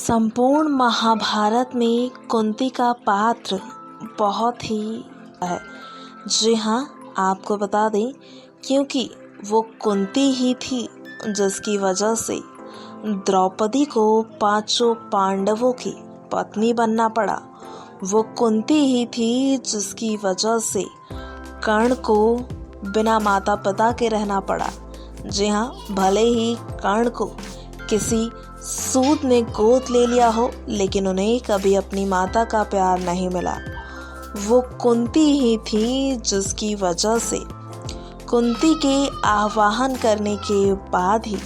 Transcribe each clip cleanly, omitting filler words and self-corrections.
संपूर्ण महाभारत में कुंती का पात्र बहुत ही है। जी हाँ, आपको बता दें, क्योंकि वो कुंती ही थी जिसकी वजह से द्रौपदी को पांचों पांडवों की पत्नी बनना पड़ा। वो कुंती ही थी जिसकी वजह से कर्ण को बिना माता पिता के रहना पड़ा। जी हाँ, भले ही कर्ण को किसी सूत ने गोद ले लिया हो, लेकिन उन्हें कभी अपनी माता का प्यार नहीं मिला। वो कुंती ही थी जिसकी वजह से कुंती के आवाहन करने के बाद ही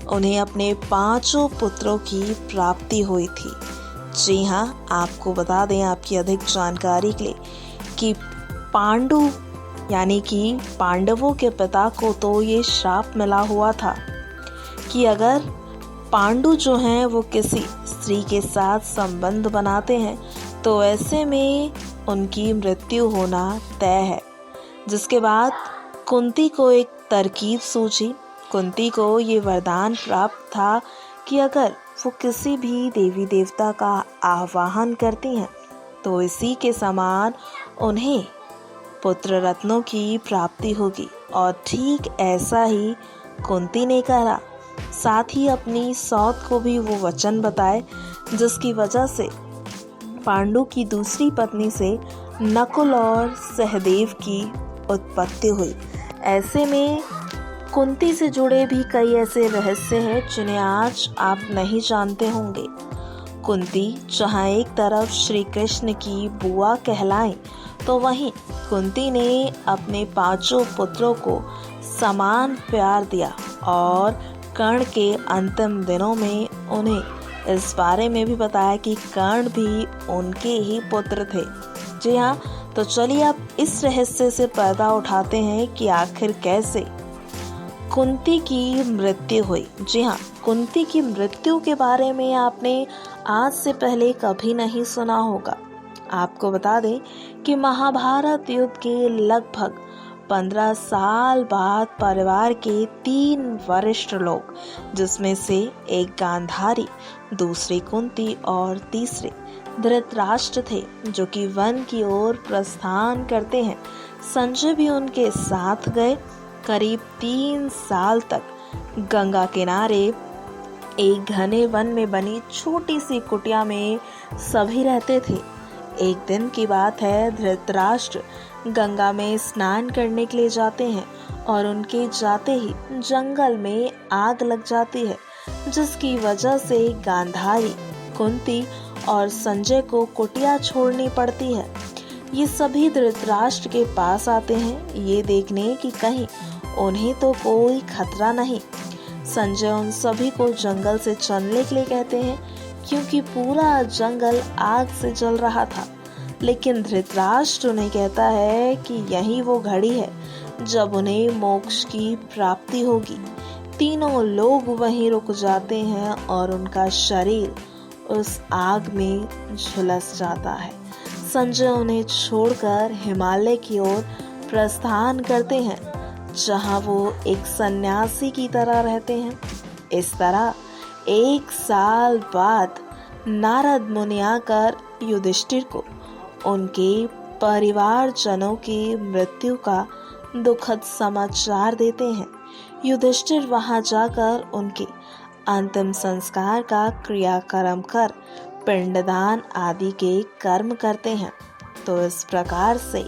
उन्हें अपने पांचों पुत्रों की प्राप्ति हुई थी। जी हाँ, आपको बता दें आपकी अधिक जानकारी के लिए कि पांडु यानी कि पांडवों के पिता को तो ये श्राप मिला हुआ था कि अगर पांडु जो हैं वो किसी स्त्री के साथ संबंध बनाते हैं तो ऐसे में उनकी मृत्यु होना तय है। जिसके बाद कुंती को एक तरकीब सूझी। कुंती को ये वरदान प्राप्त था कि अगर वो किसी भी देवी देवता का आवाहन करती हैं तो इसी के समान उन्हें पुत्र रत्नों की प्राप्ति होगी। और ठीक ऐसा ही कुंती ने करा। साथ ही अपनी सौत को भी वो वचन बताए, जिसकी वजह से पांडु की दूसरी पत्नी से नकुल और सहदेव की उत्पत्ति हुई। ऐसे में कुंती से जुड़े भी कई ऐसे रहस्य हैं जिन्हें आज आप नहीं जानते होंगे। कुंती जहाँ एक तरफ श्री कृष्ण की बुआ कहलाएं, तो वहीं कुंती ने अपने पांचों पुत्रों को समान प्यार दिया और कर्ण के अंतिम दिनों में उन्हें इस बारे में भी बताया कि कर्ण भी उनके ही पुत्र थे। जी हाँ, तो चलिए आप इस रहस्य से पर्दा उठाते हैं कि आखिर कैसे कुंती की मृत्यु हुई। जी हाँ, कुंती की मृत्यु के बारे में आपने आज से पहले कभी नहीं सुना होगा। आपको बता दें कि महाभारत युद्ध के लगभग 15 साल बाद परिवार के 3 वरिष्ठ लोग, जिसमें से एक गांधारी, दूसरी कुंती और तीसरे धृतराष्ट्र थे, जो कि वन की ओर प्रस्थान करते हैं। संजय भी उनके साथ गए। करीब 3 साल तक गंगा किनारे एक घने वन में बनी छोटी सी कुटिया में सभी रहते थे। एक दिन की बात है, धृतराष्ट्र गंगा में स्नान करने के लिए जाते हैं और उनके जाते ही जंगल में आग लग जाती है, जिसकी वजह से गांधारी, कुंती और संजय को कुटिया छोड़नी पड़ती है। ये सभी धृतराष्ट्र के पास आते हैं ये देखने कि कहीं उन्हें तो कोई खतरा नहीं। संजय उन सभी को जंगल से चलने के लिए कहते हैं, क्योंकि पूरा जंगल आग से जल रहा था। लेकिन धृतराष्ट्र उन्हें कहता है कि यही वो घड़ी है जब उन्हें मोक्ष की प्राप्ति होगी। तीनों लोग वहीं रुक जाते हैं और उनका शरीर उस आग में झुलस जाता है। संजय उन्हें छोड़कर हिमालय की ओर प्रस्थान करते हैं, जहां वो एक सन्यासी की तरह रहते हैं। इस तरह 1 साल बाद नारद मुनि आकर युधिष्ठिर को उनके परिवारजनों की मृत्यु का दुखद समाचार देते हैं। युधिष्ठिर वहां जाकर उनके अंतिम संस्कार का क्रियाक्रम कर पिंडदान आदि के कर्म करते हैं। तो इस प्रकार से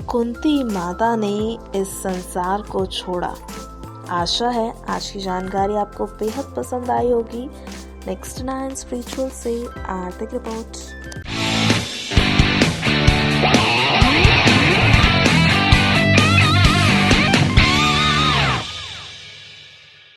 कुंती माता ने इस संसार को छोड़ा। आशा है आज की जानकारी आपको बेहद पसंद आई होगी। नेक्स्ट 9 स्पिरिचुअल से आर्थिक रिपोर्ट।